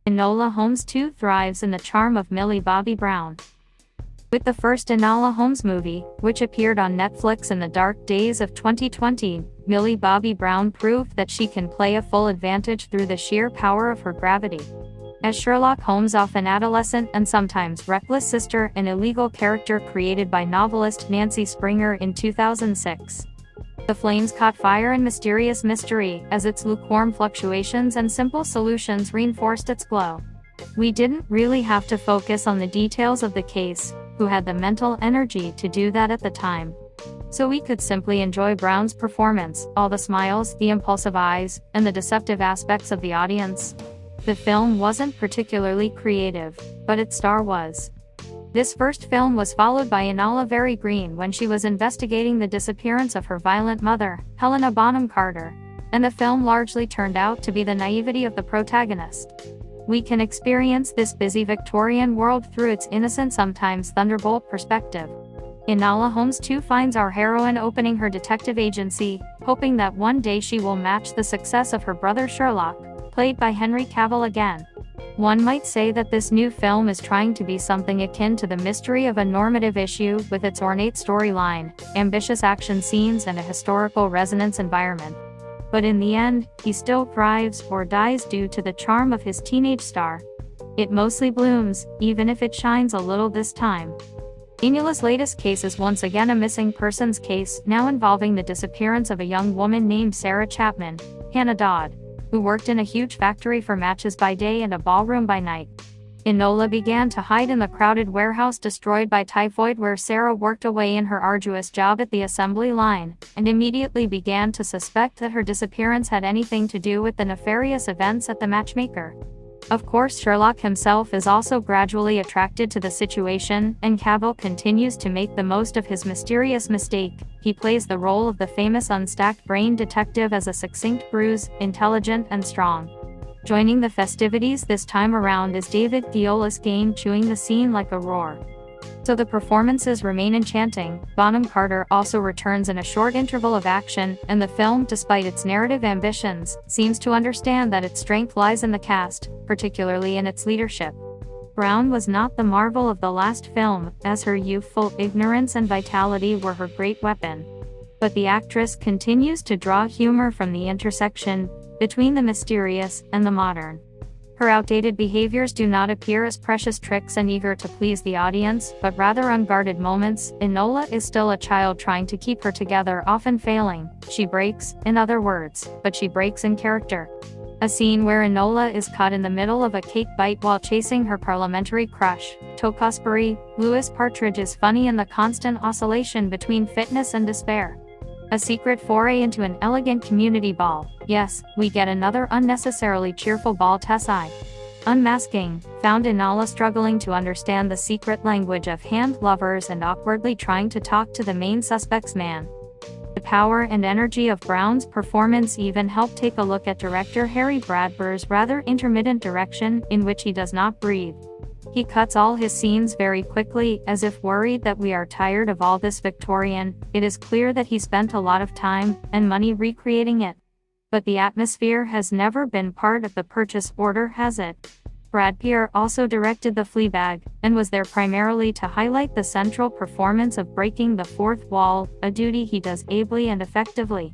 Enola Holmes 2 thrives in the charm of Millie Bobby Brown. With the first Enola Holmes movie, which appeared on Netflix in the dark days of 2020, Millie Bobby Brown proved that she can play a full advantage through the sheer power of her gravity. As Sherlock Holmes' often adolescent and sometimes reckless sister, an illegal character created by novelist Nancy Springer in 2006. The flames caught fire in mysterious mystery, as its lukewarm fluctuations and simple solutions reinforced its glow. We didn't really have to focus on the details of the case, who had the mental energy to do that at the time. So we could simply enjoy Brown's performance, all the smiles, the impulsive eyes, and the deceptive aspects of the audience. The film wasn't particularly creative, but its star was. This first film was followed by Enola Very Green when she was investigating the disappearance of her violent mother, Helena Bonham Carter, and the film largely turned out to be the naivety of the protagonist. We can experience this busy Victorian world through its innocent, sometimes thunderbolt perspective. Enola Holmes 2 finds our heroine opening her detective agency, hoping that one day she will match the success of her brother Sherlock, played by Henry Cavill again. One might say that this new film is trying to be something akin to The Mystery of a Normative Issue, with its ornate storyline, ambitious action scenes and a historical resonance environment. But in the end, he still thrives or dies due to the charm of his teenage star. It mostly blooms, even if it shines a little this time. Enola's latest case is once again a missing persons case, now involving the disappearance of a young woman named Sarah Chapman, Hannah Dodd, who worked in a huge factory for matches by day and a ballroom by night. Enola began to hide in the crowded warehouse destroyed by typhoid where Sarah worked away in her arduous job at the assembly line, and immediately began to suspect that her disappearance had anything to do with the nefarious events at the matchmaker. Of course, Sherlock himself is also gradually attracted to the situation, and Cavill continues to make the most of his mysterious mistake. He plays the role of the famous unstacked brain detective as a succinct bruise, intelligent and strong. Joining the festivities this time around is David Thewlis Gain, chewing the scene like a roar. So the performances remain enchanting. Bonham Carter also returns in a short interval of action, and the film, despite its narrative ambitions, seems to understand that its strength lies in the cast, particularly in its leadership. Brown was not the marvel of the last film, as her youthful ignorance and vitality were her great weapon. But the actress continues to draw humor from the intersection between the mysterious and the modern. Her outdated behaviors do not appear as precious tricks and eager to please the audience, but rather unguarded moments. Enola is still a child trying to keep her together, often failing. She breaks, in other words, but she breaks in character. A scene where Enola is caught in the middle of a cake bite while chasing her parliamentary crush, Tewkesbury, Lewis Partridge, is funny in the constant oscillation between fitness and despair. A secret foray into an elegant community ball. Yes, we get another unnecessarily cheerful ball Tessai. Unmasking found Enola struggling to understand the secret language of hand lovers and awkwardly trying to talk to the main suspect's man. The power and energy of Brown's performance even helped take a look at director Harry Bradbur's rather intermittent direction, in which he does not breathe. He cuts all his scenes very quickly, as if worried that we are tired of all this Victorian. It is clear that he spent a lot of time and money recreating it. But the atmosphere has never been part of the purchase order, has it? Bradbury also directed The Fleabag, and was there primarily to highlight the central performance of breaking the fourth wall, a duty he does ably and effectively.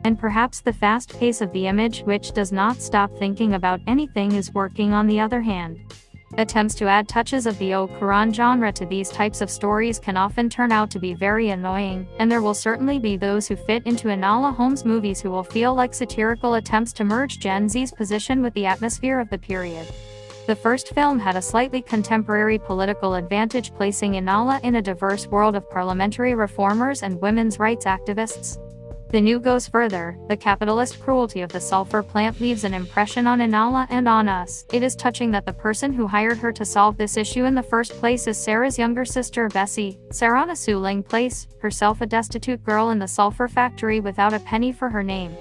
And perhaps the fast pace of the image, which does not stop thinking about anything, is working on the other hand. Attempts to add touches of the au courant genre to these types of stories can often turn out to be very annoying, and there will certainly be those who fit into Enola Holmes movies who will feel like satirical attempts to merge Gen Z's position with the atmosphere of the period. The first film had a slightly contemporary political advantage, placing Enola in a diverse world of parliamentary reformers and women's rights activists. The new goes further. The capitalist cruelty of the sulfur plant leaves an impression on Enola and on us. It is touching that the person who hired her to solve this issue in the first place is Sarah's younger sister Bessie. Sarana Suling Place, herself a destitute girl in the sulfur factory without a penny for her name.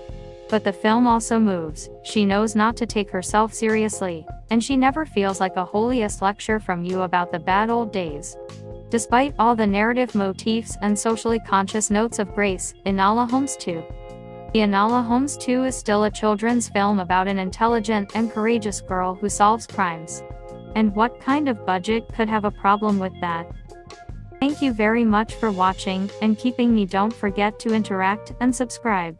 But the film also moves. She knows not to take herself seriously, and she never feels like a holiest lecture from you about the bad old days. Despite all the narrative motifs and socially conscious notes of Grace, Enola Holmes 2 The Enola Holmes 2 is still a children's film about an intelligent and courageous girl who solves crimes. And what kind of budget could have a problem with that? Thank you very much for watching and keeping me. Don't forget to interact and subscribe.